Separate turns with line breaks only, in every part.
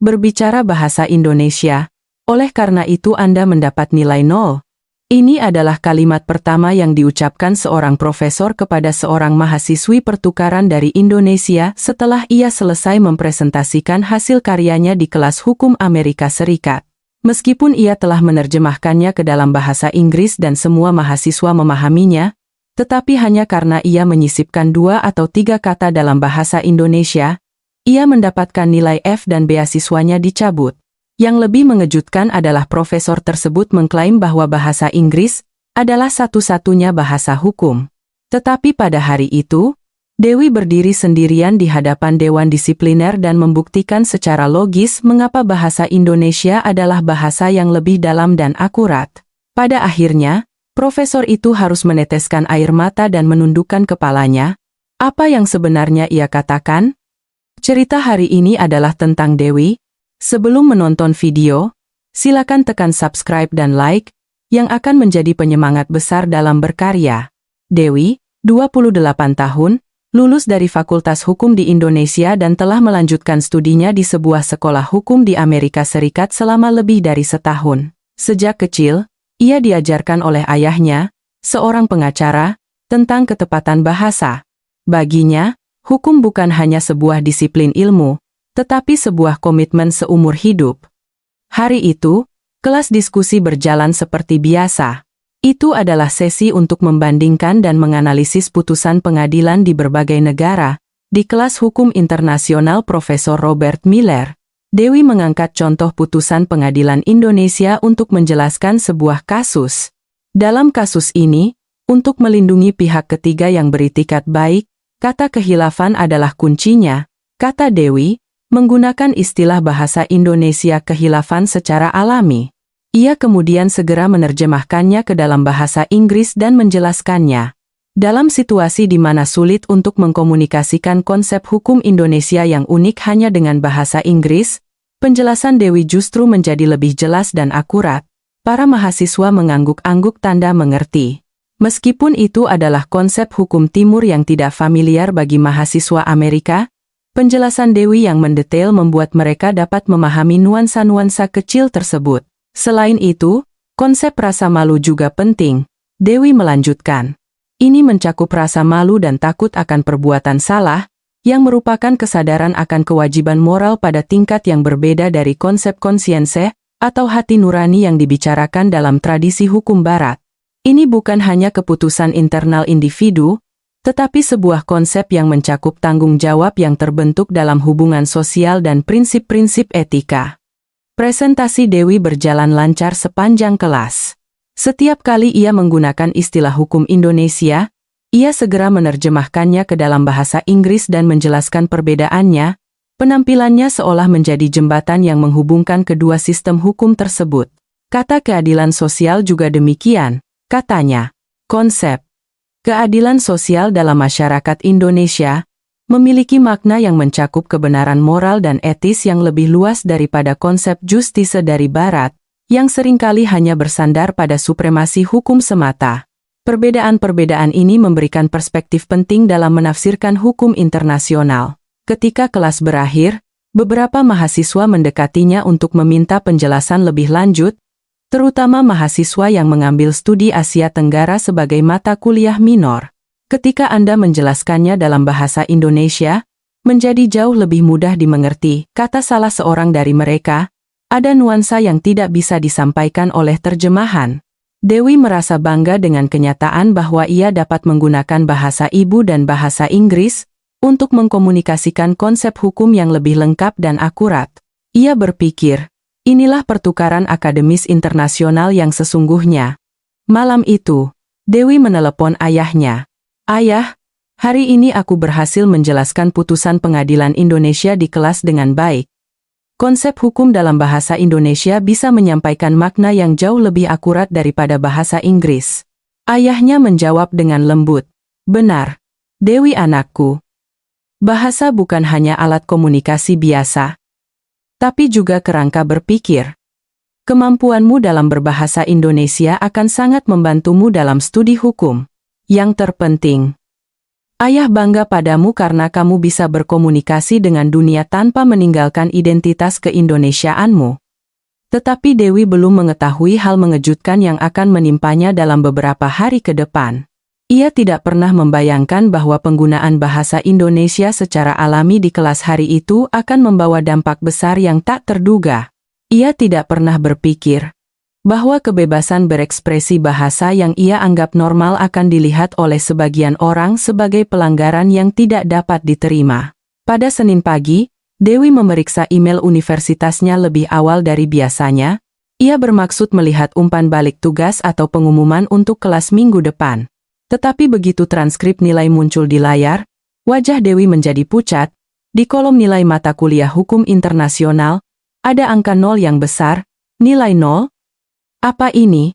berbicara bahasa Indonesia, oleh karena itu Anda mendapat nilai 0. Ini adalah kalimat pertama yang diucapkan seorang profesor kepada seorang mahasiswi pertukaran dari Indonesia setelah ia selesai mempresentasikan hasil karyanya di kelas hukum Amerika Serikat. Meskipun ia telah menerjemahkannya ke dalam bahasa Inggris dan semua mahasiswa memahaminya, tetapi hanya karena ia menyisipkan 2 atau 3 kata dalam bahasa Indonesia, ia mendapatkan nilai F dan beasiswanya dicabut. Yang lebih mengejutkan adalah profesor tersebut mengklaim bahwa bahasa Inggris adalah satu-satunya bahasa hukum. Tetapi pada hari itu, Dewi berdiri sendirian di hadapan Dewan Disipliner dan membuktikan secara logis mengapa bahasa Indonesia adalah bahasa yang lebih dalam dan akurat. Pada akhirnya, profesor itu harus meneteskan air mata dan menundukkan kepalanya. Apa yang sebenarnya ia katakan? Cerita hari ini adalah tentang Dewi. Sebelum menonton video, silakan tekan subscribe dan like, yang akan menjadi penyemangat besar dalam berkarya. Dewi, 28 tahun, lulus dari Fakultas Hukum di Indonesia dan telah melanjutkan studinya di sebuah sekolah hukum di Amerika Serikat selama lebih dari setahun. Sejak kecil, ia diajarkan oleh ayahnya, seorang pengacara, tentang ketepatan bahasa. Baginya, hukum bukan hanya sebuah disiplin ilmu, tetapi sebuah komitmen seumur hidup. Hari itu, kelas diskusi berjalan seperti biasa. Itu adalah sesi untuk membandingkan dan menganalisis putusan pengadilan di berbagai negara. Di kelas hukum internasional Profesor Robert Miller, Dewi mengangkat contoh putusan pengadilan Indonesia untuk menjelaskan sebuah kasus. Dalam kasus ini, untuk melindungi pihak ketiga yang beritikat baik, kata khilafan adalah kuncinya, kata Dewi, menggunakan istilah bahasa Indonesia khilafan secara alami. Ia kemudian segera menerjemahkannya ke dalam bahasa Inggris dan menjelaskannya. Dalam situasi di mana sulit untuk mengkomunikasikan konsep hukum Indonesia yang unik hanya dengan bahasa Inggris, penjelasan Dewi justru menjadi lebih jelas dan akurat. Para mahasiswa mengangguk-angguk tanda mengerti. Meskipun itu adalah konsep hukum timur yang tidak familiar bagi mahasiswa Amerika, penjelasan Dewi yang mendetail membuat mereka dapat memahami nuansa-nuansa kecil tersebut. Selain itu, konsep rasa malu juga penting. Dewi melanjutkan. Ini mencakup rasa malu dan takut akan perbuatan salah, yang merupakan kesadaran akan kewajiban moral pada tingkat yang berbeda dari konsep konsiense atau hati nurani yang dibicarakan dalam tradisi hukum Barat. Ini bukan hanya keputusan internal individu, tetapi sebuah konsep yang mencakup tanggung jawab yang terbentuk dalam hubungan sosial dan prinsip-prinsip etika. Presentasi Dewi berjalan lancar sepanjang kelas. Setiap kali ia menggunakan istilah hukum Indonesia, ia segera menerjemahkannya ke dalam bahasa Inggris dan menjelaskan perbedaannya. Penampilannya seolah menjadi jembatan yang menghubungkan kedua sistem hukum tersebut. Kata keadilan sosial juga demikian, katanya. Konsep keadilan sosial dalam masyarakat Indonesia memiliki makna yang mencakup kebenaran moral dan etis yang lebih luas daripada konsep justise dari Barat, yang seringkali hanya bersandar pada supremasi hukum semata. Perbedaan-perbedaan ini memberikan perspektif penting dalam menafsirkan hukum internasional. Ketika kelas berakhir, beberapa mahasiswa mendekatinya untuk meminta penjelasan lebih lanjut, terutama mahasiswa yang mengambil studi Asia Tenggara sebagai mata kuliah minor. Ketika Anda menjelaskannya dalam bahasa Indonesia, menjadi jauh lebih mudah dimengerti, kata salah seorang dari mereka, ada nuansa yang tidak bisa disampaikan oleh terjemahan. Dewi merasa bangga dengan kenyataan bahwa ia dapat menggunakan bahasa ibu dan bahasa Inggris untuk mengkomunikasikan konsep hukum yang lebih lengkap dan akurat. Ia berpikir, inilah pertukaran akademis internasional yang sesungguhnya. Malam itu, Dewi menelepon ayahnya. Ayah, hari ini aku berhasil menjelaskan putusan pengadilan Indonesia di kelas dengan baik. Konsep hukum dalam bahasa Indonesia bisa menyampaikan makna yang jauh lebih akurat daripada bahasa Inggris. Ayahnya menjawab dengan lembut. Benar, Dewi anakku. Bahasa bukan hanya alat komunikasi biasa, tapi juga kerangka berpikir. Kemampuanmu dalam berbahasa Indonesia akan sangat membantumu dalam studi hukum. Yang terpenting Ayah bangga padamu karena kamu bisa berkomunikasi dengan dunia tanpa meninggalkan identitas keindonesiaanmu. Tetapi Dewi belum mengetahui hal mengejutkan yang akan menimpanya dalam beberapa hari ke depan. Ia tidak pernah membayangkan bahwa penggunaan bahasa Indonesia secara alami di kelas hari itu akan membawa dampak besar yang tak terduga. Ia tidak pernah berpikir bahwa kebebasan berekspresi bahasa yang ia anggap normal akan dilihat oleh sebagian orang sebagai pelanggaran yang tidak dapat diterima. Pada Senin pagi, Dewi memeriksa email universitasnya lebih awal dari biasanya. Ia bermaksud melihat umpan balik tugas atau pengumuman untuk kelas minggu depan. Tetapi begitu transkrip nilai muncul di layar, wajah Dewi menjadi pucat. Di kolom nilai mata kuliah hukum internasional, ada angka 0 yang besar, nilai 0. Apa ini?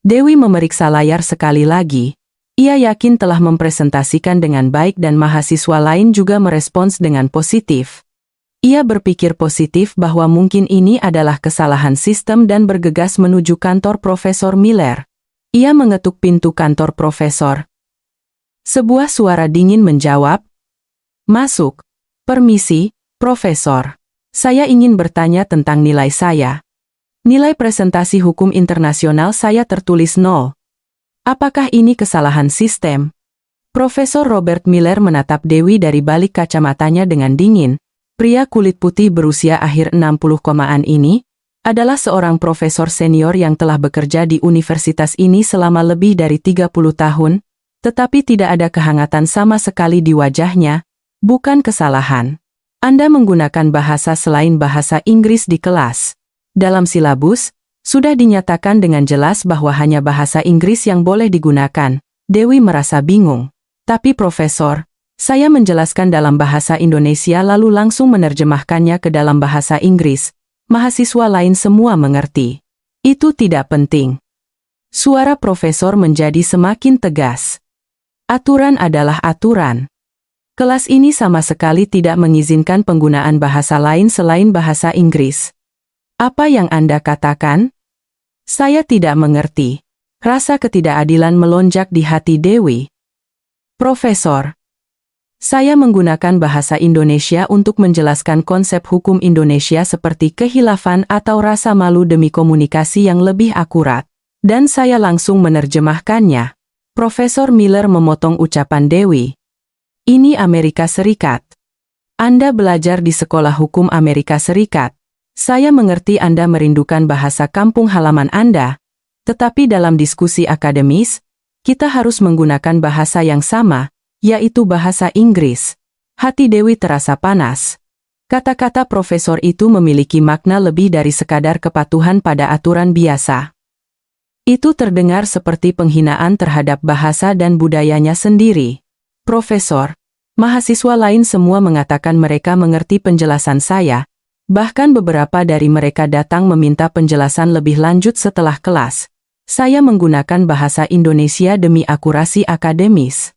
Dewi memeriksa layar sekali lagi. Ia yakin telah mempresentasikan dengan baik dan mahasiswa lain juga merespons dengan positif. Ia berpikir positif bahwa mungkin ini adalah kesalahan sistem dan bergegas menuju kantor Profesor Miller. Ia mengetuk pintu kantor profesor. Sebuah suara dingin menjawab, "Masuk." "Permisi, Profesor. Saya ingin bertanya tentang nilai saya. Nilai presentasi hukum internasional saya tertulis 0. Apakah ini kesalahan sistem?" Profesor Robert Miller menatap Dewi dari balik kacamatanya dengan dingin. Pria kulit putih berusia akhir 60-an ini adalah seorang profesor senior yang telah bekerja di universitas ini selama lebih dari 30 tahun, tetapi tidak ada kehangatan sama sekali di wajahnya. "Bukan kesalahan. Anda menggunakan bahasa selain bahasa Inggris di kelas. Dalam silabus, sudah dinyatakan dengan jelas bahwa hanya bahasa Inggris yang boleh digunakan." Dewi merasa bingung. "Tapi Profesor, saya menjelaskan dalam bahasa Indonesia lalu langsung menerjemahkannya ke dalam bahasa Inggris. Mahasiswa lain semua mengerti. Itu tidak penting." Suara profesor menjadi semakin tegas. "Aturan adalah aturan. Kelas ini sama sekali tidak mengizinkan penggunaan bahasa lain selain bahasa Inggris." "Apa yang Anda katakan?" "Saya tidak mengerti." Rasa ketidakadilan melonjak di hati Dewi. "Profesor, saya menggunakan bahasa Indonesia untuk menjelaskan konsep hukum Indonesia seperti kehilafan atau rasa malu demi komunikasi yang lebih akurat. Dan saya langsung menerjemahkannya." Profesor Miller memotong ucapan Dewi. "Ini Amerika Serikat. Anda belajar di sekolah hukum Amerika Serikat. Saya mengerti Anda merindukan bahasa kampung halaman Anda, tetapi dalam diskusi akademis, kita harus menggunakan bahasa yang sama, yaitu bahasa Inggris." Hati Dewi terasa panas. Kata-kata profesor itu memiliki makna lebih dari sekadar kepatuhan pada aturan biasa. Itu terdengar seperti penghinaan terhadap bahasa dan budayanya sendiri. "Profesor, mahasiswa lain semua mengatakan mereka mengerti penjelasan saya. Bahkan beberapa dari mereka datang meminta penjelasan lebih lanjut setelah kelas. Saya menggunakan bahasa Indonesia demi akurasi akademis."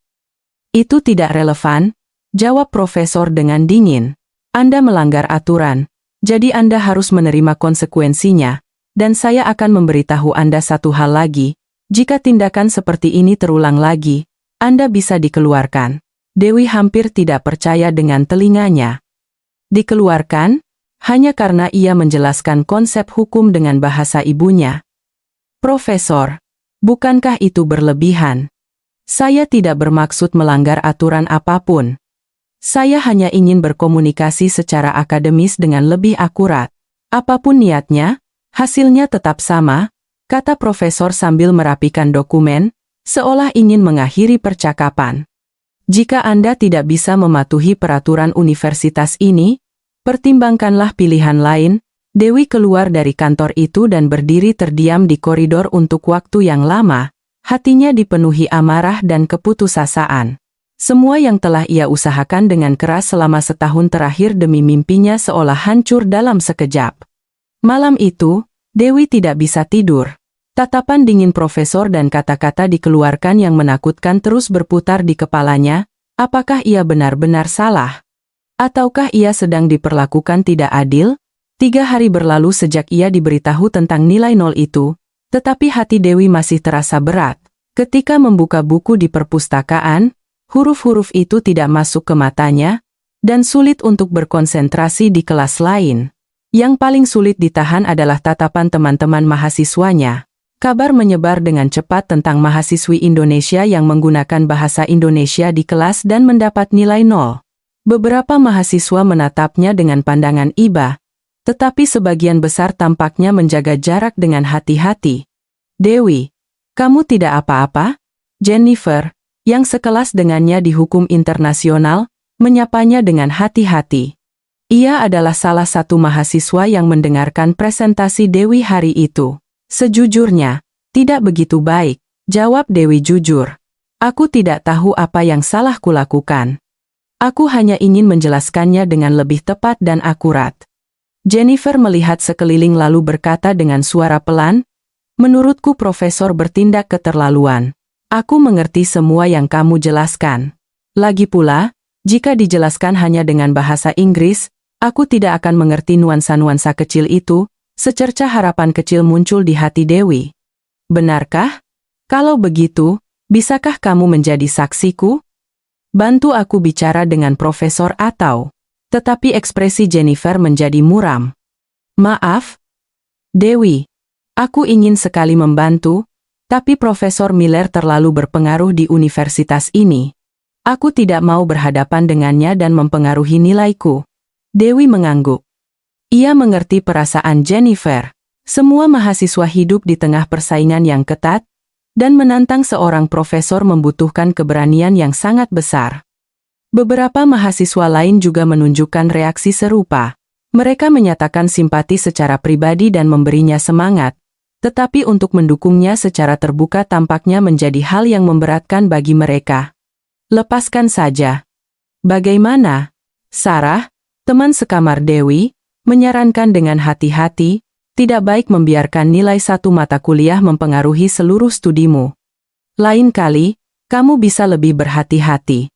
"Itu tidak relevan," jawab profesor dengan dingin. "Anda melanggar aturan, jadi Anda harus menerima konsekuensinya, dan saya akan memberitahu Anda satu hal lagi, jika tindakan seperti ini terulang lagi, Anda bisa dikeluarkan." Dewi hampir tidak percaya dengan telinganya. Dikeluarkan? Hanya karena ia menjelaskan konsep hukum dengan bahasa ibunya. "Profesor, bukankah itu berlebihan? Saya tidak bermaksud melanggar aturan apapun. Saya hanya ingin berkomunikasi secara akademis dengan lebih akurat. Apapun niatnya, hasilnya tetap sama," kata profesor sambil merapikan dokumen, seolah ingin mengakhiri percakapan. "Jika Anda tidak bisa mematuhi peraturan universitas ini, pertimbangkanlah pilihan lain." Dewi keluar dari kantor itu dan berdiri terdiam di koridor untuk waktu yang lama. Hatinya dipenuhi amarah dan keputusasaan. Semua yang telah ia usahakan dengan keras selama setahun terakhir demi mimpinya seolah hancur dalam sekejap. Malam itu, Dewi tidak bisa tidur. Tatapan dingin profesor dan kata-kata dikeluarkan yang menakutkan terus berputar di kepalanya. Apakah ia benar-benar salah? Ataukah ia sedang diperlakukan tidak adil? 3 hari berlalu sejak ia diberitahu tentang nilai 0 itu, tetapi hati Dewi masih terasa berat. Ketika membuka buku di perpustakaan, Huruf-huruf itu tidak masuk ke matanya, dan sulit untuk berkonsentrasi di kelas lain. Yang paling sulit ditahan adalah tatapan teman-teman mahasiswanya. Kabar menyebar dengan cepat tentang mahasiswi Indonesia yang menggunakan bahasa Indonesia di kelas dan mendapat nilai 0. Beberapa mahasiswa menatapnya dengan pandangan iba, tetapi sebagian besar tampaknya menjaga jarak dengan hati-hati. Dewi, kamu tidak apa-apa? Jennifer, yang sekelas dengannya di hukum internasional, menyapanya dengan hati-hati. Ia adalah salah satu mahasiswa yang mendengarkan presentasi Dewi hari itu. Sejujurnya, tidak begitu baik, jawab Dewi jujur. Aku tidak tahu apa yang salah kulakukan. Aku hanya ingin menjelaskannya dengan lebih tepat dan akurat. Jennifer melihat sekeliling lalu berkata dengan suara pelan, "Menurutku profesor bertindak keterlaluan. Aku mengerti semua yang kamu jelaskan. Lagi pula, jika dijelaskan hanya dengan bahasa Inggris, aku tidak akan mengerti nuansa-nuansa kecil itu." Secerca harapan kecil muncul di hati Dewi. Benarkah? Kalau begitu, bisakah kamu menjadi saksiku? Bantu aku bicara dengan profesor atau... Tetapi ekspresi Jennifer menjadi muram. Maaf, Dewi. Aku ingin sekali membantu, tapi Profesor Miller terlalu berpengaruh di universitas ini. Aku tidak mau berhadapan dengannya dan mempengaruhi nilaiku. Dewi mengangguk. Ia mengerti perasaan Jennifer. Semua mahasiswa hidup di tengah persaingan yang ketat, dan menantang seorang profesor membutuhkan keberanian yang sangat besar. Beberapa mahasiswa lain juga menunjukkan reaksi serupa. Mereka menyatakan simpati secara pribadi dan memberinya semangat, tetapi untuk mendukungnya secara terbuka tampaknya menjadi hal yang memberatkan bagi mereka. Lepaskan saja. Bagaimana? Sarah, teman sekamar Dewi, menyarankan dengan hati-hati, tidak baik membiarkan nilai satu mata kuliah mempengaruhi seluruh studimu. Lain kali, kamu bisa lebih berhati-hati.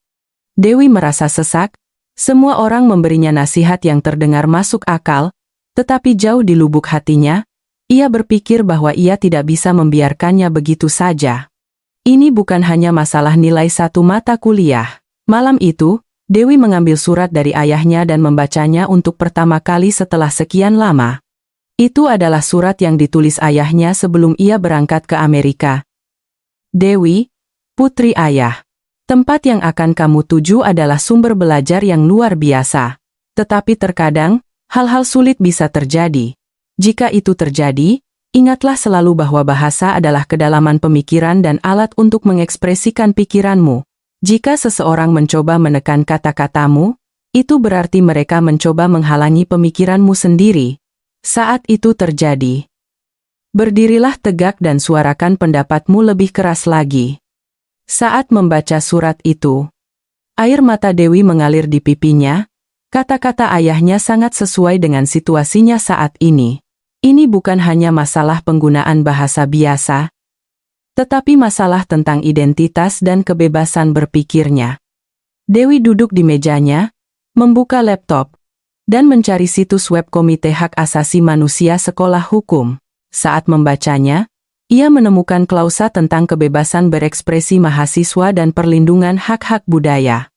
Dewi merasa sesak, semua orang memberinya nasihat yang terdengar masuk akal, tetapi jauh di lubuk hatinya, ia berpikir bahwa ia tidak bisa membiarkannya begitu saja. Ini bukan hanya masalah nilai satu mata kuliah. Malam itu, Dewi mengambil surat dari ayahnya dan membacanya untuk pertama kali setelah sekian lama. Itu adalah surat yang ditulis ayahnya sebelum ia berangkat ke Amerika. Dewi, putri ayah. Tempat yang akan kamu tuju adalah sumber belajar yang luar biasa. Tetapi terkadang, hal-hal sulit bisa terjadi. Jika itu terjadi, ingatlah selalu bahwa bahasa adalah kedalaman pemikiran dan alat untuk mengekspresikan pikiranmu. Jika seseorang mencoba menekan kata-katamu, itu berarti mereka mencoba menghalangi pemikiranmu sendiri. Saat itu terjadi, berdirilah tegak dan suarakan pendapatmu lebih keras lagi. Saat membaca surat itu, air mata Dewi mengalir di pipinya. Kata-kata ayahnya sangat sesuai dengan situasinya saat ini. Ini bukan hanya masalah penggunaan bahasa biasa, tetapi masalah tentang identitas dan kebebasan berpikirnya. Dewi duduk di mejanya, membuka laptop, dan mencari situs web Komite Hak Asasi Manusia Sekolah Hukum. Saat membacanya, ia menemukan klausa tentang kebebasan berekspresi mahasiswa dan perlindungan hak-hak budaya.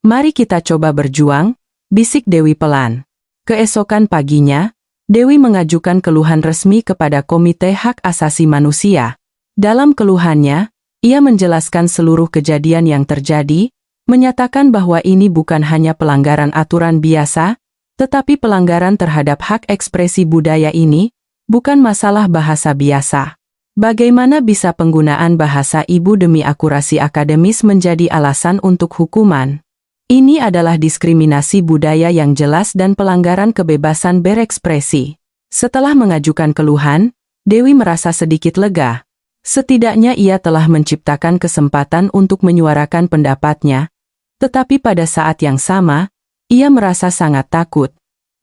Mari kita coba berjuang, bisik Dewi pelan. Keesokan paginya, Dewi mengajukan keluhan resmi kepada Komite Hak Asasi Manusia. Dalam keluhannya, ia menjelaskan seluruh kejadian yang terjadi, menyatakan bahwa ini bukan hanya pelanggaran aturan biasa, tetapi pelanggaran terhadap hak ekspresi budaya ini, bukan masalah bahasa biasa. Bagaimana bisa penggunaan bahasa ibu demi akurasi akademis menjadi alasan untuk hukuman? Ini adalah diskriminasi budaya yang jelas dan pelanggaran kebebasan berekspresi. Setelah mengajukan keluhan, Dewi merasa sedikit lega. Setidaknya ia telah menciptakan kesempatan untuk menyuarakan pendapatnya. Tetapi pada saat yang sama, ia merasa sangat takut.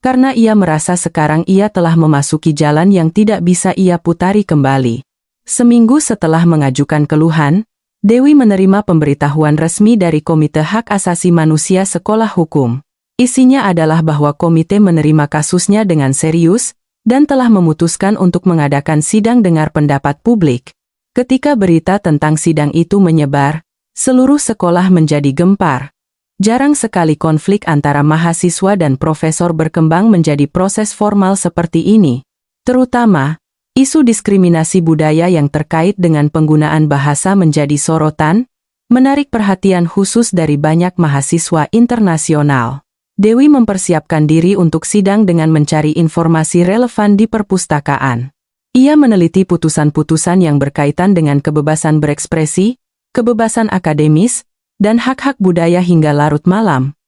Karena ia merasa sekarang ia telah memasuki jalan yang tidak bisa ia putari kembali. Seminggu setelah mengajukan keluhan, Dewi menerima pemberitahuan resmi dari Komite Hak Asasi Manusia Sekolah Hukum. Isinya adalah bahwa komite menerima kasusnya dengan serius, dan telah memutuskan untuk mengadakan sidang dengar pendapat publik. Ketika berita tentang sidang itu menyebar, Seluruh sekolah menjadi gempar. Jarang sekali konflik antara mahasiswa dan profesor berkembang menjadi proses formal seperti ini. Terutama, isu diskriminasi budaya yang terkait dengan penggunaan bahasa menjadi sorotan, menarik perhatian khusus dari banyak mahasiswa internasional. Dewi mempersiapkan diri untuk sidang dengan mencari informasi relevan di perpustakaan. Ia meneliti putusan-putusan yang berkaitan dengan kebebasan berekspresi, kebebasan akademis, dan hak-hak budaya hingga larut malam.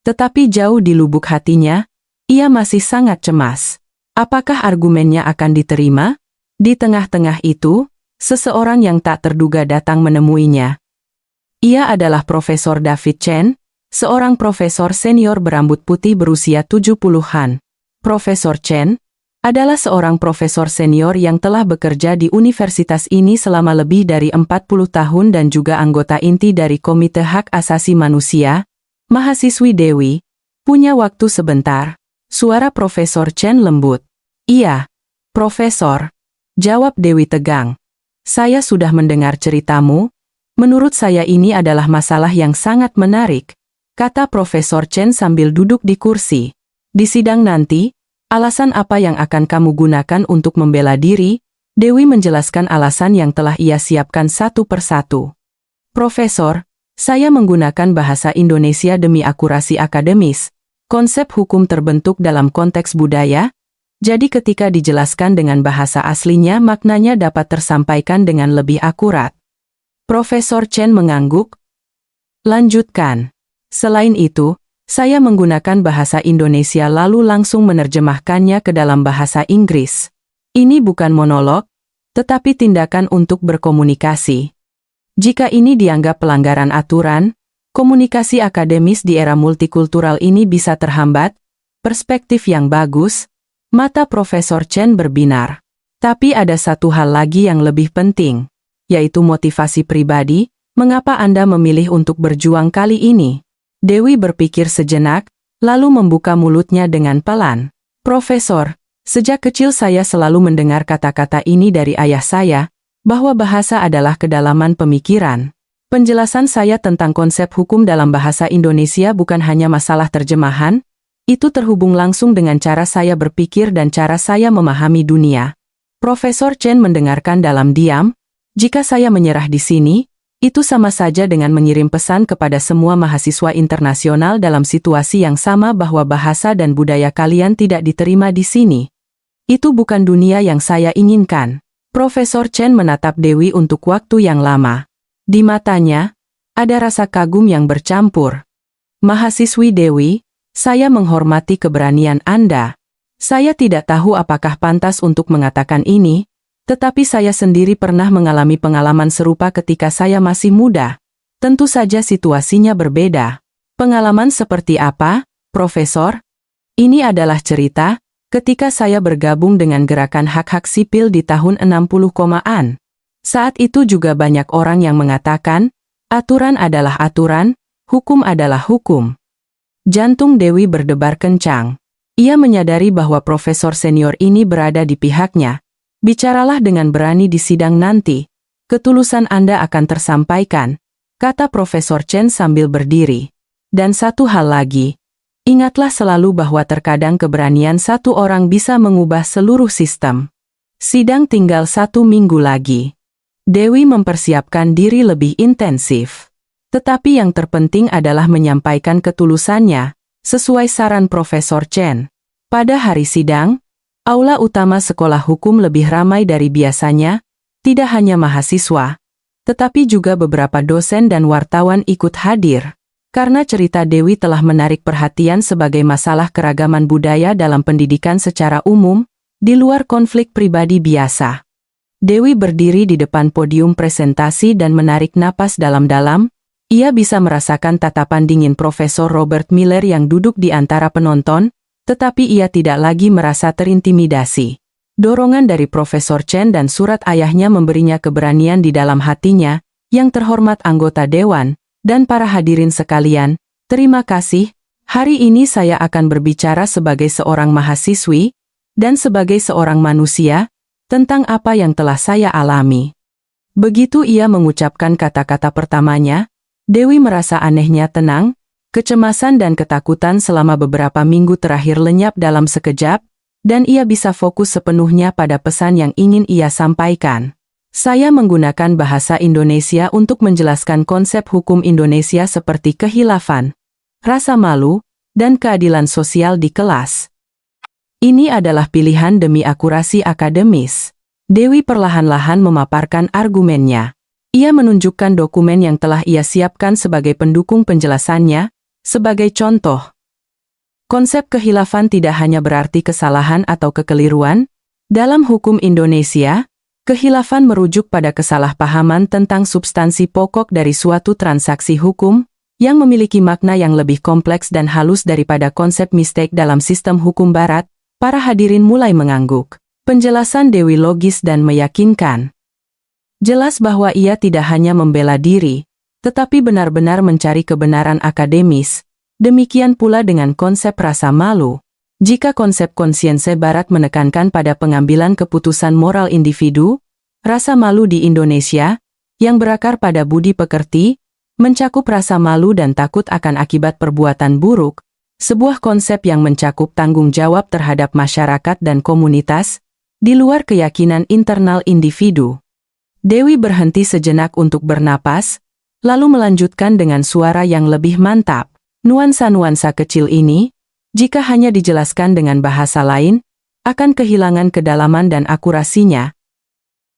Tetapi jauh di lubuk hatinya, ia masih sangat cemas. Apakah argumennya akan diterima? Di tengah-tengah itu, seseorang yang tak terduga datang menemuinya. Ia adalah Profesor David Chen, seorang profesor senior berambut putih berusia 70-an. Profesor Chen adalah seorang profesor senior yang telah bekerja di universitas ini selama lebih dari 40 tahun dan juga anggota inti dari Komite Hak Asasi Manusia. Mahasiswi Dewi, punya waktu sebentar. Suara Profesor Chen lembut. Iya, Profesor, jawab Dewi tegang. Saya sudah mendengar ceritamu. Menurut saya ini adalah masalah yang sangat menarik, kata Profesor Chen sambil duduk di kursi. Di sidang nanti, alasan apa yang akan kamu gunakan untuk membela diri? Dewi menjelaskan alasan yang telah ia siapkan satu persatu. Profesor, saya menggunakan bahasa Indonesia demi akurasi akademis. Konsep hukum terbentuk dalam konteks budaya, jadi ketika dijelaskan dengan bahasa aslinya maknanya dapat tersampaikan dengan lebih akurat. Profesor Chen mengangguk. Lanjutkan. Selain itu, saya menggunakan bahasa Indonesia lalu langsung menerjemahkannya ke dalam bahasa Inggris. Ini bukan monolog, tetapi tindakan untuk berkomunikasi. Jika ini dianggap pelanggaran aturan, komunikasi akademis di era multikultural ini bisa terhambat. Perspektif yang bagus, mata Profesor Chen berbinar. Tapi ada satu hal lagi yang lebih penting, yaitu motivasi pribadi. Mengapa Anda memilih untuk berjuang kali ini? Dewi berpikir sejenak, lalu membuka mulutnya dengan pelan. Profesor, sejak kecil saya selalu mendengar kata-kata ini dari ayah saya, bahwa bahasa adalah kedalaman pemikiran. Penjelasan saya tentang konsep hukum dalam bahasa Indonesia bukan hanya masalah terjemahan, itu terhubung langsung dengan cara saya berpikir dan cara saya memahami dunia. Profesor Chen mendengarkan dalam diam. Jika saya menyerah di sini, itu sama saja dengan mengirim pesan kepada semua mahasiswa internasional dalam situasi yang sama bahwa bahasa dan budaya kalian tidak diterima di sini. Itu bukan dunia yang saya inginkan. Profesor Chen menatap Dewi untuk waktu yang lama. Di matanya, ada rasa kagum yang bercampur. Mahasiswi Dewi, saya menghormati keberanian Anda. Saya tidak tahu apakah pantas untuk mengatakan ini, tetapi saya sendiri pernah mengalami pengalaman serupa ketika saya masih muda. Tentu saja situasinya berbeda. Pengalaman seperti apa, Profesor? Ini adalah cerita, ketika saya bergabung dengan gerakan hak-hak sipil di tahun 60-an. Saat itu juga banyak orang yang mengatakan, aturan adalah aturan, hukum adalah hukum. Jantung Dewi berdebar kencang. Ia menyadari bahwa profesor senior ini berada di pihaknya. Bicaralah dengan berani di sidang nanti. Ketulusan Anda akan tersampaikan, kata Profesor Chen sambil berdiri. Dan satu hal lagi, ingatlah selalu bahwa terkadang keberanian satu orang bisa mengubah seluruh sistem. Sidang tinggal 1 minggu lagi. Dewi mempersiapkan diri lebih intensif. Tetapi yang terpenting adalah menyampaikan ketulusannya, sesuai saran Profesor Chen. Pada hari sidang, aula utama sekolah hukum lebih ramai dari biasanya, tidak hanya mahasiswa, tetapi juga beberapa dosen dan wartawan ikut hadir. Karena cerita Dewi telah menarik perhatian sebagai masalah keragaman budaya dalam pendidikan secara umum, di luar konflik pribadi biasa. Dewi berdiri di depan podium presentasi dan menarik napas dalam-dalam. Ia bisa merasakan tatapan dingin Profesor Robert Miller yang duduk di antara penonton, tetapi ia tidak lagi merasa terintimidasi. Dorongan dari Profesor Chen dan surat ayahnya memberinya keberanian di dalam hatinya. Yang terhormat anggota dewan, dan para hadirin sekalian, terima kasih. Hari ini saya akan berbicara sebagai seorang mahasiswi, dan sebagai seorang manusia, tentang apa yang telah saya alami. Begitu ia mengucapkan kata-kata pertamanya, Dewi merasa anehnya tenang, kecemasan dan ketakutan selama beberapa minggu terakhir lenyap dalam sekejap, dan ia bisa fokus sepenuhnya pada pesan yang ingin ia sampaikan. Saya menggunakan bahasa Indonesia untuk menjelaskan konsep hukum Indonesia seperti kehilafan, rasa malu, dan keadilan sosial di kelas. Ini adalah pilihan demi akurasi akademis. Dewi perlahan-lahan memaparkan argumennya. Ia menunjukkan dokumen yang telah ia siapkan sebagai pendukung penjelasannya. Sebagai contoh, konsep kehilafan tidak hanya berarti kesalahan atau kekeliruan. Dalam hukum Indonesia, kehilafan merujuk pada kesalahpahaman tentang substansi pokok dari suatu transaksi hukum, yang memiliki makna yang lebih kompleks dan halus daripada konsep mistake dalam sistem hukum barat. Para hadirin mulai mengangguk. Penjelasan Dewi logis dan meyakinkan. Jelas bahwa ia tidak hanya membela diri, tetapi benar-benar mencari kebenaran akademis. Demikian pula dengan konsep rasa malu. Jika konsep konsiense barat menekankan pada pengambilan keputusan moral individu, rasa malu di Indonesia, yang berakar pada budi pekerti, mencakup rasa malu dan takut akan akibat perbuatan buruk, sebuah konsep yang mencakup tanggung jawab terhadap masyarakat dan komunitas, di luar keyakinan internal individu. Dewi berhenti sejenak untuk bernapas, lalu melanjutkan dengan suara yang lebih mantap. Nuansa-nuansa kecil ini, jika hanya dijelaskan dengan bahasa lain, akan kehilangan kedalaman dan akurasinya.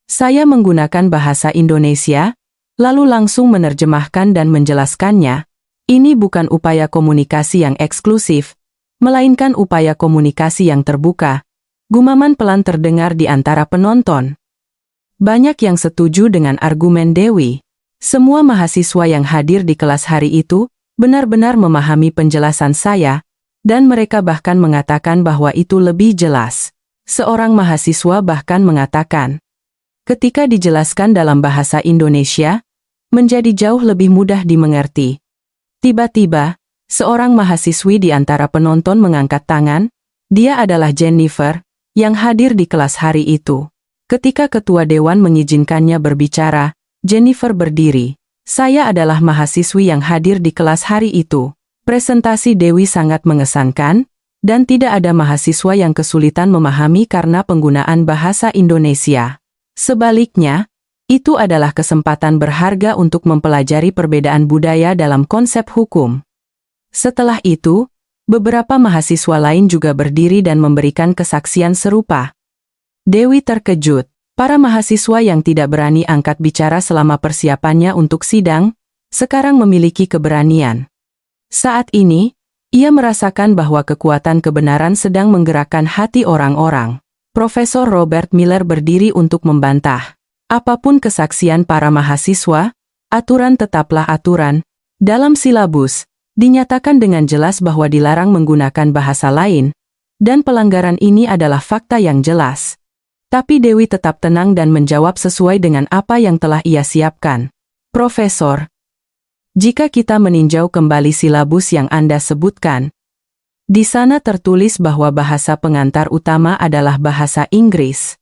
Saya menggunakan bahasa Indonesia, lalu langsung menerjemahkan dan menjelaskannya. Ini bukan upaya komunikasi yang eksklusif, melainkan upaya komunikasi yang terbuka. Gumaman pelan terdengar di antara penonton. Banyak yang setuju dengan argumen Dewi. Semua mahasiswa yang hadir di kelas hari itu benar-benar memahami penjelasan saya, dan mereka bahkan mengatakan bahwa itu lebih jelas. Seorang mahasiswa bahkan mengatakan, ketika dijelaskan dalam bahasa Indonesia, menjadi jauh lebih mudah dimengerti. Tiba-tiba, seorang mahasiswi di antara penonton mengangkat tangan. Dia adalah Jennifer, yang hadir di kelas hari itu. Ketika ketua dewan mengizinkannya berbicara, Jennifer berdiri. Saya adalah mahasiswi yang hadir di kelas hari itu. Presentasi Dewi sangat mengesankan, dan tidak ada mahasiswa yang kesulitan memahami karena penggunaan bahasa Indonesia. Sebaliknya, itu adalah kesempatan berharga untuk mempelajari perbedaan budaya dalam konsep hukum. Setelah itu, beberapa mahasiswa lain juga berdiri dan memberikan kesaksian serupa. Dewi terkejut. Para mahasiswa yang tidak berani angkat bicara selama persiapannya untuk sidang, sekarang memiliki keberanian. Saat ini, ia merasakan bahwa kekuatan kebenaran sedang menggerakkan hati orang-orang. Profesor Robert Miller berdiri untuk membantah. Apapun kesaksian para mahasiswa, aturan tetaplah aturan. Dalam silabus, dinyatakan dengan jelas bahwa dilarang menggunakan bahasa lain, dan pelanggaran ini adalah fakta yang jelas. Tapi Dewi tetap tenang dan menjawab sesuai dengan apa yang telah ia siapkan. Profesor, jika kita meninjau kembali silabus yang Anda sebutkan, di sana tertulis bahwa bahasa pengantar utama adalah bahasa Inggris.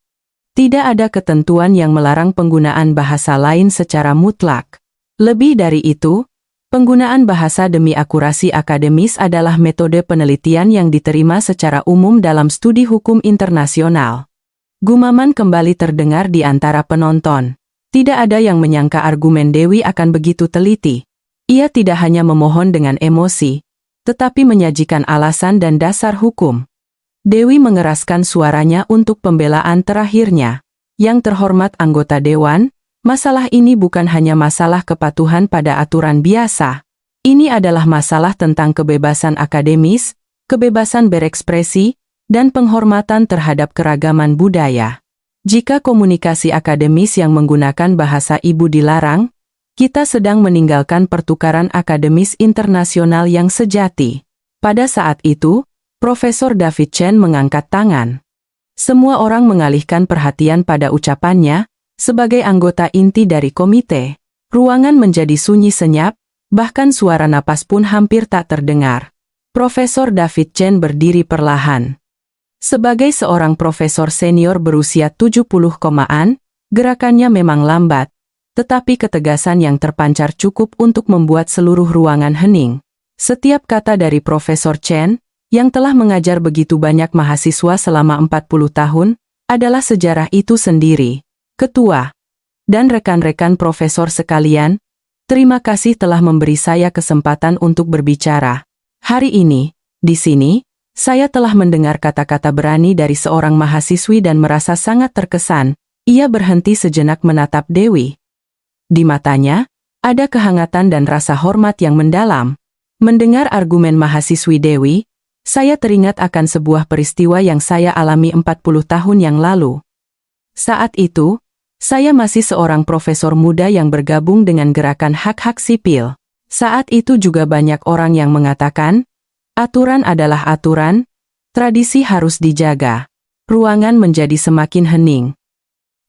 Tidak ada ketentuan yang melarang penggunaan bahasa lain secara mutlak. Lebih dari itu, penggunaan bahasa demi akurasi akademis adalah metode penelitian yang diterima secara umum dalam studi hukum internasional. Gumaman kembali terdengar di antara penonton. Tidak ada yang menyangka argumen Dewi akan begitu teliti. Ia tidak hanya memohon dengan emosi, tetapi menyajikan alasan dan dasar hukum. Dewi mengeraskan suaranya untuk pembelaan terakhirnya. Yang terhormat anggota dewan, masalah ini bukan hanya masalah kepatuhan pada aturan biasa. Ini adalah masalah tentang kebebasan akademis, kebebasan berekspresi, dan penghormatan terhadap keragaman budaya. Jika komunikasi akademis yang menggunakan bahasa ibu dilarang, kita sedang meninggalkan pertukaran akademis internasional yang sejati. Pada saat itu, Profesor David Chen mengangkat tangan. Semua orang mengalihkan perhatian pada ucapannya, sebagai anggota inti dari komite. Ruangan menjadi sunyi senyap, bahkan suara napas pun hampir tak terdengar. Profesor David Chen berdiri perlahan. Sebagai seorang profesor senior berusia 70-an, gerakannya memang lambat, tetapi ketegasan yang terpancar cukup untuk membuat seluruh ruangan hening. Setiap kata dari Profesor Chen, yang telah mengajar begitu banyak mahasiswa selama 40 tahun, adalah sejarah itu sendiri. Ketua dan rekan-rekan profesor sekalian, terima kasih telah memberi saya kesempatan untuk berbicara. Hari ini, di sini, saya telah mendengar kata-kata berani dari seorang mahasiswi dan merasa sangat terkesan. Ia berhenti sejenak menatap Dewi. Di matanya, ada kehangatan dan rasa hormat yang mendalam. Mendengar argumen mahasiswi Dewi, saya teringat akan sebuah peristiwa yang saya alami 40 tahun yang lalu. Saat itu, saya masih seorang profesor muda yang bergabung dengan gerakan hak-hak sipil. Saat itu juga banyak orang yang mengatakan, aturan adalah aturan, tradisi harus dijaga. Ruangan menjadi semakin hening.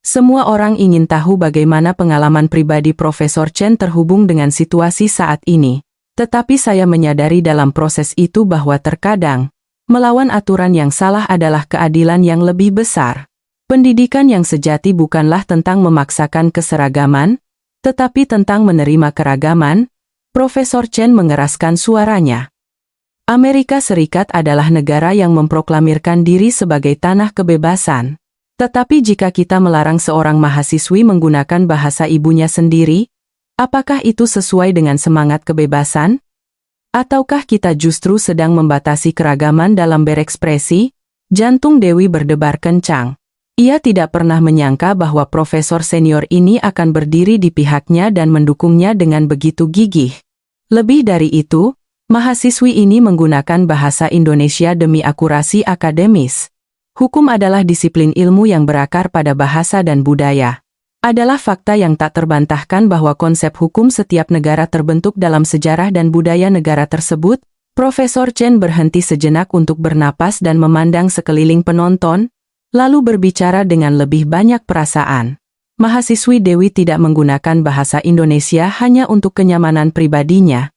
Semua orang ingin tahu bagaimana pengalaman pribadi Profesor Chen terhubung dengan situasi saat ini. Tetapi saya menyadari dalam proses itu bahwa terkadang, melawan aturan yang salah adalah keadilan yang lebih besar. Pendidikan yang sejati bukanlah tentang memaksakan keseragaman, tetapi tentang menerima keragaman. Profesor Chen mengeraskan suaranya. Amerika Serikat adalah negara yang memproklamirkan diri sebagai tanah kebebasan. Tetapi jika kita melarang seorang mahasiswi menggunakan bahasa ibunya sendiri, apakah itu sesuai dengan semangat kebebasan? Ataukah kita justru sedang membatasi keragaman dalam berekspresi? Jantung Dewi berdebar kencang. Ia tidak pernah menyangka bahwa profesor senior ini akan berdiri di pihaknya dan mendukungnya dengan begitu gigih. Lebih dari itu, mahasiswi ini menggunakan bahasa Indonesia demi akurasi akademis. Hukum adalah disiplin ilmu yang berakar pada bahasa dan budaya. Adalah fakta yang tak terbantahkan bahwa konsep hukum setiap negara terbentuk dalam sejarah dan budaya negara tersebut. Profesor Chen berhenti sejenak untuk bernapas dan memandang sekeliling penonton, lalu berbicara dengan lebih banyak perasaan. Mahasiswi Dewi tidak menggunakan bahasa Indonesia hanya untuk kenyamanan pribadinya.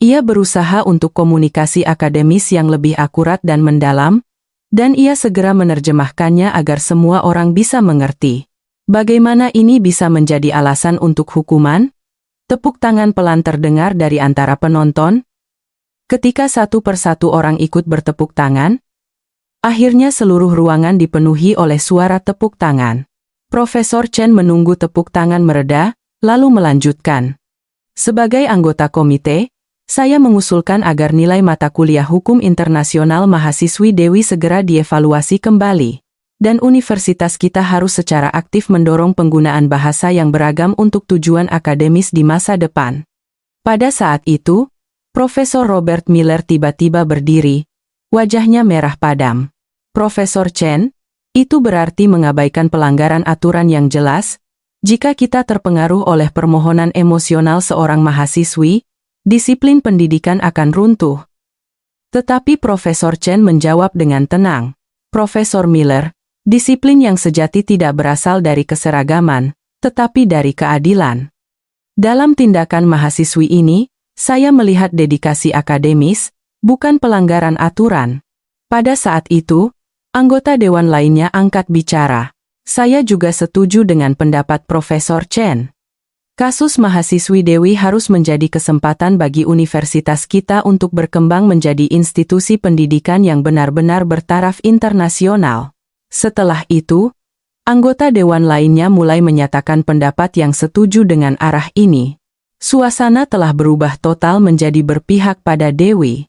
Ia berusaha untuk komunikasi akademis yang lebih akurat dan mendalam, dan ia segera menerjemahkannya agar semua orang bisa mengerti. Bagaimana ini bisa menjadi alasan untuk hukuman? Tepuk tangan pelan terdengar dari antara penonton. Ketika satu persatu orang ikut bertepuk tangan, akhirnya seluruh ruangan dipenuhi oleh suara tepuk tangan. Profesor Chen menunggu tepuk tangan mereda, lalu melanjutkan. Sebagai anggota komite, saya mengusulkan agar nilai mata kuliah hukum internasional mahasiswi Dewi segera dievaluasi kembali. Dan universitas kita harus secara aktif mendorong penggunaan bahasa yang beragam untuk tujuan akademis di masa depan. Pada saat itu, Profesor Robert Miller tiba-tiba berdiri, wajahnya merah padam. Profesor Chen, itu berarti mengabaikan pelanggaran aturan yang jelas. Jika kita terpengaruh oleh permohonan emosional seorang mahasiswi, disiplin pendidikan akan runtuh. Tetapi Profesor Chen menjawab dengan tenang. Profesor Miller, disiplin yang sejati tidak berasal dari keseragaman, tetapi dari keadilan. Dalam tindakan mahasiswi ini, saya melihat dedikasi akademis, bukan pelanggaran aturan. Pada saat itu, anggota dewan lainnya angkat bicara. Saya juga setuju dengan pendapat Profesor Chen. Kasus mahasiswi Dewi harus menjadi kesempatan bagi universitas kita untuk berkembang menjadi institusi pendidikan yang benar-benar bertaraf internasional. Setelah itu, anggota dewan lainnya mulai menyatakan pendapat yang setuju dengan arah ini. Suasana telah berubah total menjadi berpihak pada Dewi.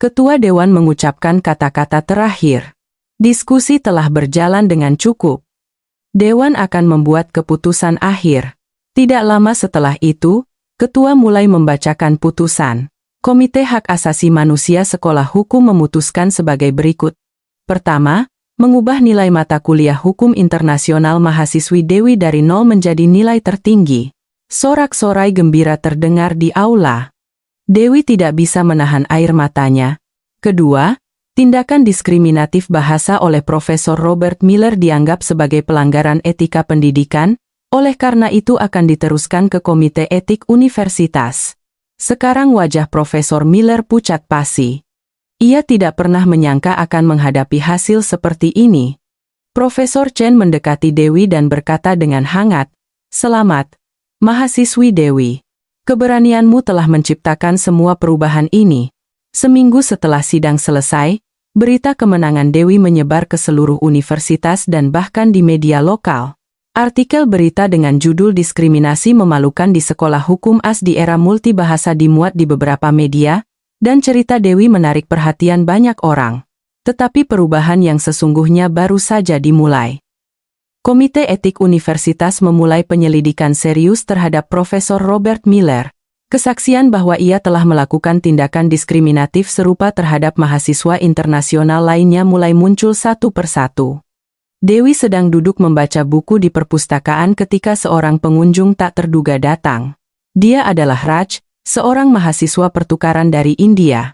Ketua dewan mengucapkan kata-kata terakhir. Diskusi telah berjalan dengan cukup. Dewan akan membuat keputusan akhir. Tidak lama setelah itu, ketua mulai membacakan putusan. Komite Hak Asasi Manusia Sekolah Hukum memutuskan sebagai berikut. Pertama, mengubah nilai mata kuliah hukum internasional mahasiswi Dewi dari 0 menjadi nilai tertinggi. Sorak-sorai gembira terdengar di aula. Dewi tidak bisa menahan air matanya. Kedua, tindakan diskriminatif bahasa oleh Profesor Robert Miller dianggap sebagai pelanggaran etika pendidikan. Oleh karena itu akan diteruskan ke Komite Etik Universitas. Sekarang wajah Profesor Miller pucat pasi. Ia tidak pernah menyangka akan menghadapi hasil seperti ini. Profesor Chen mendekati Dewi dan berkata dengan hangat, "Selamat, Mahasiswi Dewi, keberanianmu telah menciptakan semua perubahan ini. Seminggu setelah sidang selesai, berita kemenangan Dewi menyebar ke seluruh universitas dan bahkan di media lokal. Artikel berita dengan judul "Diskriminasi Memalukan di Sekolah Hukum AS di Era Multibahasa" dimuat di beberapa media, dan cerita Dewi menarik perhatian banyak orang. Tetapi perubahan yang sesungguhnya baru saja dimulai. Komite Etik Universitas memulai penyelidikan serius terhadap Profesor Robert Miller. Kesaksian bahwa ia telah melakukan tindakan diskriminatif serupa terhadap mahasiswa internasional lainnya mulai muncul satu persatu. Dewi sedang duduk membaca buku di perpustakaan ketika seorang pengunjung tak terduga datang. Dia adalah Raj, seorang mahasiswa pertukaran dari India.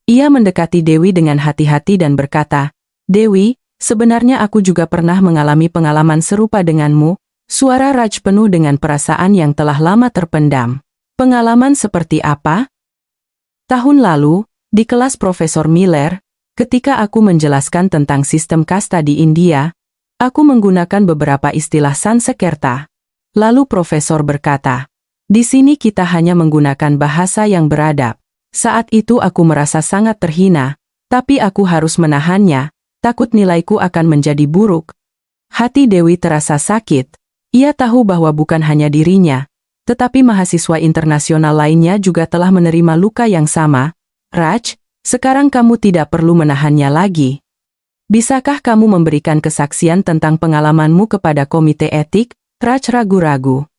Ia mendekati Dewi dengan hati-hati dan berkata, "Dewi, sebenarnya aku juga pernah mengalami pengalaman serupa denganmu." Suara Raj penuh dengan perasaan yang telah lama terpendam. "Pengalaman seperti apa?" "Tahun lalu, di kelas Profesor Miller, ketika aku menjelaskan tentang sistem kasta di India, aku menggunakan beberapa istilah Sanskerta. Lalu profesor berkata, di sini kita hanya menggunakan bahasa yang beradab. Saat itu aku merasa sangat terhina, tapi aku harus menahannya, takut nilaiku akan menjadi buruk." Hati Dewi terasa sakit. Ia tahu bahwa bukan hanya dirinya, tetapi mahasiswa internasional lainnya juga telah menerima luka yang sama. "Raj, sekarang kamu tidak perlu menahannya lagi. Bisakah kamu memberikan kesaksian tentang pengalamanmu kepada komite etik?" Raj ragu-ragu.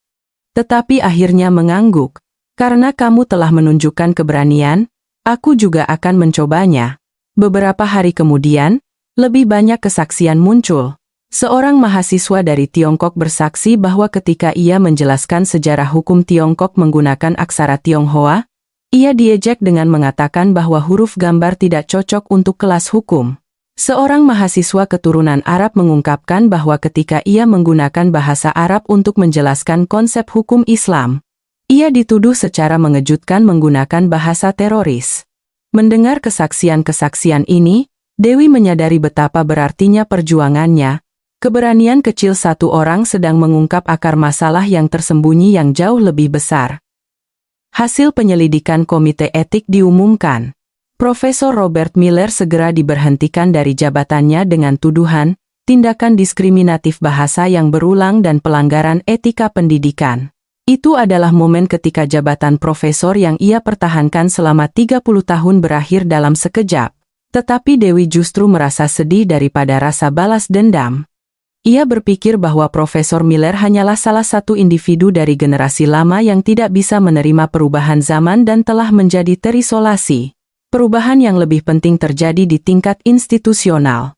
Tetapi akhirnya mengangguk. "Karena kamu telah menunjukkan keberanian, aku juga akan mencobanya." Beberapa hari kemudian, lebih banyak kesaksian muncul. Seorang mahasiswa dari Tiongkok bersaksi bahwa ketika ia menjelaskan sejarah hukum Tiongkok menggunakan aksara Tionghoa, ia diejek dengan mengatakan bahwa huruf gambar tidak cocok untuk kelas hukum. Seorang mahasiswa keturunan Arab mengungkapkan bahwa ketika ia menggunakan bahasa Arab untuk menjelaskan konsep hukum Islam, ia dituduh secara mengejutkan menggunakan bahasa teroris. Mendengar kesaksian-kesaksian ini, Dewi menyadari betapa berartinya perjuangannya. Keberanian kecil satu orang sedang mengungkap akar masalah yang tersembunyi yang jauh lebih besar. Hasil penyelidikan komite etik diumumkan. Profesor Robert Miller segera diberhentikan dari jabatannya dengan tuduhan tindakan diskriminatif bahasa yang berulang dan pelanggaran etika pendidikan. Itu adalah momen ketika jabatan profesor yang ia pertahankan selama 30 tahun berakhir dalam sekejap. Tetapi Dewi justru merasa sedih daripada rasa balas dendam. Ia berpikir bahwa Profesor Miller hanyalah salah satu individu dari generasi lama yang tidak bisa menerima perubahan zaman dan telah menjadi terisolasi. Perubahan yang lebih penting terjadi di tingkat institusional.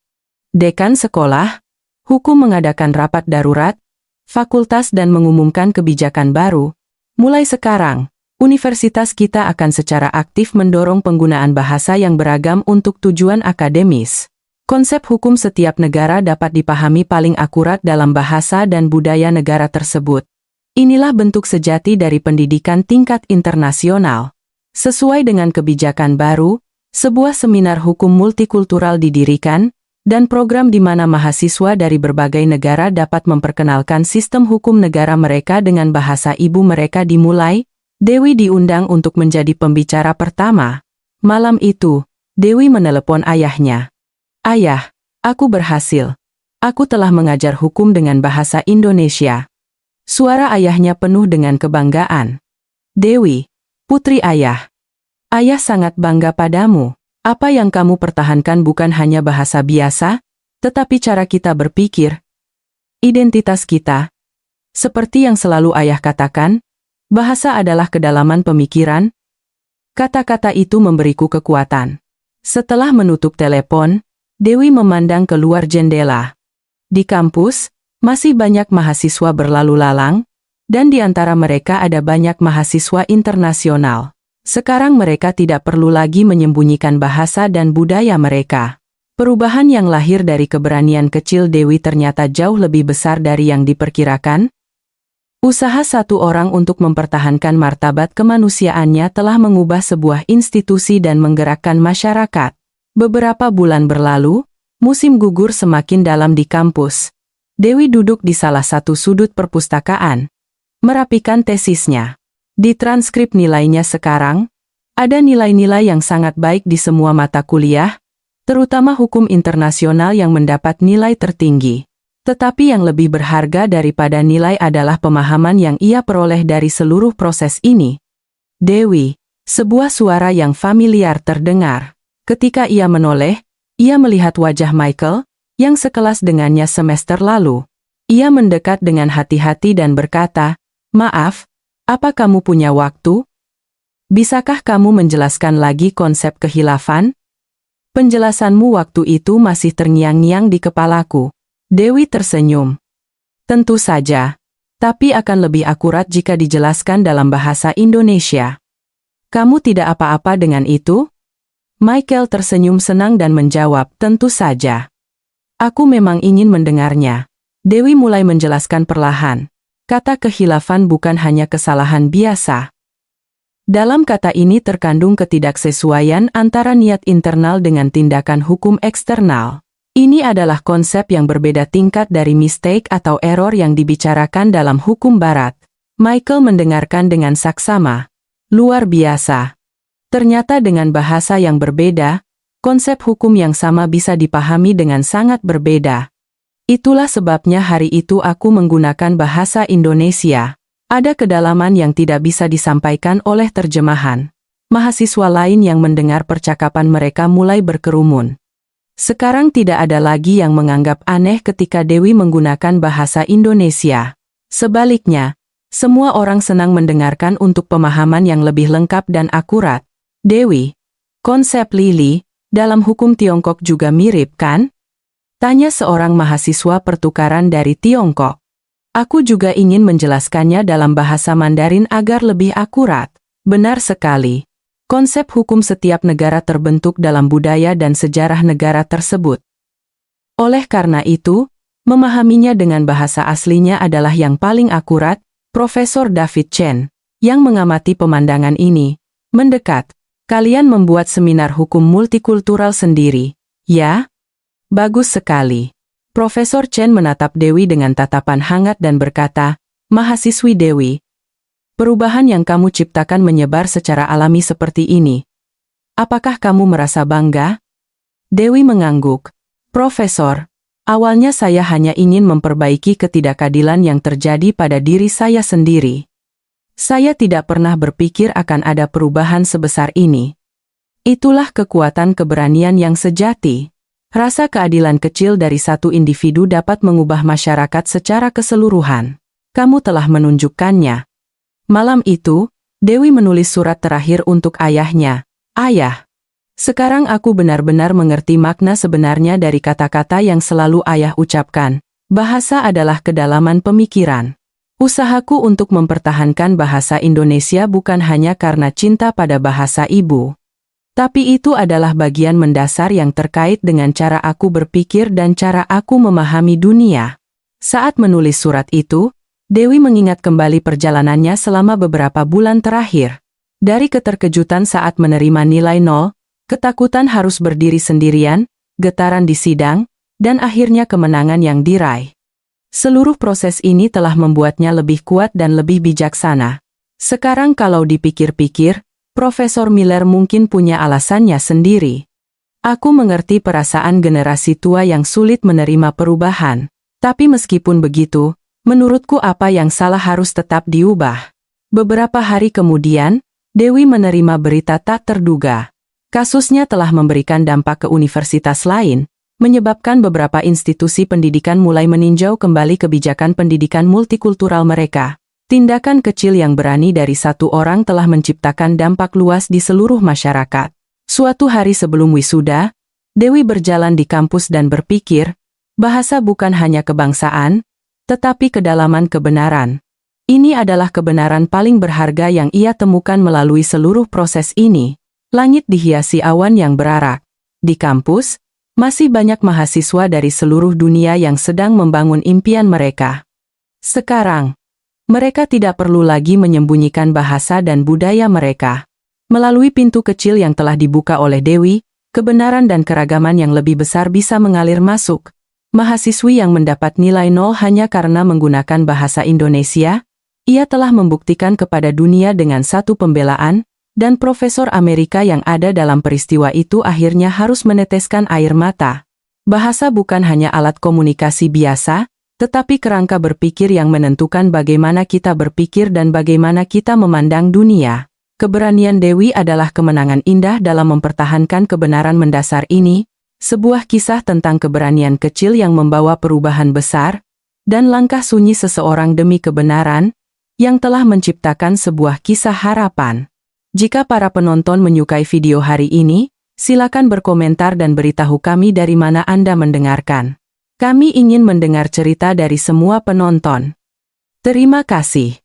Dekan sekolah, hukum mengadakan rapat darurat, fakultas dan mengumumkan kebijakan baru. Mulai sekarang, universitas kita akan secara aktif mendorong penggunaan bahasa yang beragam untuk tujuan akademis. Konsep hukum setiap negara dapat dipahami paling akurat dalam bahasa dan budaya negara tersebut. Inilah bentuk sejati dari pendidikan tingkat internasional. Sesuai dengan kebijakan baru, sebuah seminar hukum multikultural didirikan, dan program di mana mahasiswa dari berbagai negara dapat memperkenalkan sistem hukum negara mereka dengan bahasa ibu mereka dimulai. Dewi diundang untuk menjadi pembicara pertama. Malam itu, Dewi menelepon ayahnya. "Ayah, aku berhasil. Aku telah mengajar hukum dengan bahasa Indonesia." Suara ayahnya penuh dengan kebanggaan. "Dewi, putri ayah. Ayah sangat bangga padamu. Apa yang kamu pertahankan bukan hanya bahasa biasa, tetapi cara kita berpikir, identitas kita. Seperti yang selalu ayah katakan, bahasa adalah kedalaman pemikiran." Kata-kata itu memberiku kekuatan. Setelah menutup telepon, Dewi memandang keluar jendela. Di kampus, masih banyak mahasiswa berlalu lalang, dan di antara mereka ada banyak mahasiswa internasional. Sekarang mereka tidak perlu lagi menyembunyikan bahasa dan budaya mereka. Perubahan yang lahir dari keberanian kecil Dewi ternyata jauh lebih besar dari yang diperkirakan. Usaha satu orang untuk mempertahankan martabat kemanusiaannya telah mengubah sebuah institusi dan menggerakkan masyarakat. Beberapa bulan berlalu, musim gugur semakin dalam di kampus. Dewi duduk di salah satu sudut perpustakaan. merapikan tesisnya. Di transkrip nilainya sekarang, ada nilai-nilai yang sangat baik di semua mata kuliah, terutama hukum internasional yang mendapat nilai tertinggi. Tetapi yang lebih berharga daripada nilai adalah pemahaman yang ia peroleh dari seluruh proses ini. Dewi, sebuah suara yang familiar terdengar. Ketika ia menoleh, ia melihat wajah Michael, yang sekelas dengannya semester lalu. Ia mendekat dengan hati-hati dan berkata, "Maaf, apa kamu punya waktu? Bisakah kamu menjelaskan lagi konsep kehilafan?" Penjelasanmu waktu itu masih terngiang-ngiang di kepalaku. Dewi tersenyum. Tentu saja, tapi akan lebih akurat jika dijelaskan dalam bahasa Indonesia. Kamu tidak apa-apa dengan itu? Michael tersenyum senang dan menjawab, "Tentu saja. Aku memang ingin mendengarnya." Dewi mulai menjelaskan perlahan. Kata kehilafan bukan hanya kesalahan biasa. Dalam kata ini terkandung ketidaksesuaian antara niat internal dengan tindakan hukum eksternal. Ini adalah konsep yang berbeda tingkat dari mistake atau error yang dibicarakan dalam hukum barat. Michael mendengarkan dengan saksama. Luar biasa. Ternyata dengan bahasa yang berbeda, konsep hukum yang sama bisa dipahami dengan sangat berbeda. Itulah sebabnya hari itu aku menggunakan bahasa Indonesia. Ada kedalaman yang tidak bisa disampaikan oleh terjemahan. Mahasiswa lain yang mendengar percakapan mereka mulai berkerumun. Sekarang tidak ada lagi yang menganggap aneh ketika Dewi menggunakan bahasa Indonesia. Sebaliknya, semua orang senang mendengarkan untuk pemahaman yang lebih lengkap dan akurat. Dewi, konsep lili dalam hukum Tiongkok juga mirip, kan? Tanya seorang mahasiswa pertukaran dari Tiongkok. Aku juga ingin menjelaskannya dalam bahasa Mandarin agar lebih akurat. Benar sekali. Konsep hukum setiap negara terbentuk dalam budaya dan sejarah negara tersebut. Oleh karena itu, memahaminya dengan bahasa aslinya adalah yang paling akurat. Profesor David Chen, yang mengamati pemandangan ini, mendekat. Kalian membuat seminar hukum multikultural sendiri, ya? Bagus sekali. Profesor Chen menatap Dewi dengan tatapan hangat dan berkata, "Mahasiswi Dewi, perubahan yang kamu ciptakan menyebar secara alami seperti ini. Apakah kamu merasa bangga?" Dewi mengangguk. "Profesor, awalnya saya hanya ingin memperbaiki ketidakadilan yang terjadi pada diri saya sendiri. Saya tidak pernah berpikir akan ada perubahan sebesar ini. Itulah kekuatan keberanian yang sejati. Rasa keadilan kecil dari satu individu dapat mengubah masyarakat secara keseluruhan. Kamu telah menunjukkannya." Malam itu, Dewi menulis surat terakhir untuk ayahnya. "Ayah, sekarang aku benar-benar mengerti makna sebenarnya dari kata-kata yang selalu ayah ucapkan. Bahasa adalah kedalaman pemikiran. Usahaku untuk mempertahankan bahasa Indonesia bukan hanya karena cinta pada bahasa ibu. Tapi itu adalah bagian mendasar yang terkait dengan cara aku berpikir dan cara aku memahami dunia." Saat menulis surat itu, Dewi mengingat kembali perjalanannya selama beberapa bulan terakhir. Dari keterkejutan saat menerima nilai 0, ketakutan harus berdiri sendirian, getaran di sidang, dan akhirnya kemenangan yang diraih. Seluruh proses ini telah membuatnya lebih kuat dan lebih bijaksana. Sekarang kalau dipikir-pikir, Profesor Miller mungkin punya alasannya sendiri. Aku mengerti perasaan generasi tua yang sulit menerima perubahan. Tapi meskipun begitu, menurutku apa yang salah harus tetap diubah. Beberapa hari kemudian, Dewi menerima berita tak terduga. Kasusnya telah memberikan dampak ke universitas lain, menyebabkan beberapa institusi pendidikan mulai meninjau kembali kebijakan pendidikan multikultural mereka. Tindakan kecil yang berani dari satu orang telah menciptakan dampak luas di seluruh masyarakat. Suatu hari sebelum wisuda, Dewi berjalan di kampus dan berpikir, bahasa bukan hanya kebangsaan, tetapi kedalaman kebenaran. Ini adalah kebenaran paling berharga yang ia temukan melalui seluruh proses ini. Langit dihiasi awan yang berarak. Di kampus, masih banyak mahasiswa dari seluruh dunia yang sedang membangun impian mereka. Sekarang, mereka tidak perlu lagi menyembunyikan bahasa dan budaya mereka. Melalui pintu kecil yang telah dibuka oleh Dewi, kebenaran dan keragaman yang lebih besar bisa mengalir masuk. Mahasiswi yang mendapat nilai 0 hanya karena menggunakan bahasa Indonesia, Ia telah membuktikan kepada dunia dengan satu pembelaan, dan profesor Amerika yang ada dalam peristiwa itu akhirnya harus meneteskan air mata. Bahasa bukan hanya alat komunikasi biasa, tetapi kerangka berpikir yang menentukan bagaimana kita berpikir dan bagaimana kita memandang dunia. Keberanian Dewi adalah kemenangan indah dalam mempertahankan kebenaran mendasar ini, sebuah kisah tentang keberanian kecil yang membawa perubahan besar, dan langkah sunyi seseorang demi kebenaran, yang telah menciptakan sebuah kisah harapan. Jika para penonton menyukai video hari ini, silakan berkomentar dan beritahu kami dari mana Anda mendengarkan. Kami ingin mendengar cerita dari semua penonton. Terima kasih.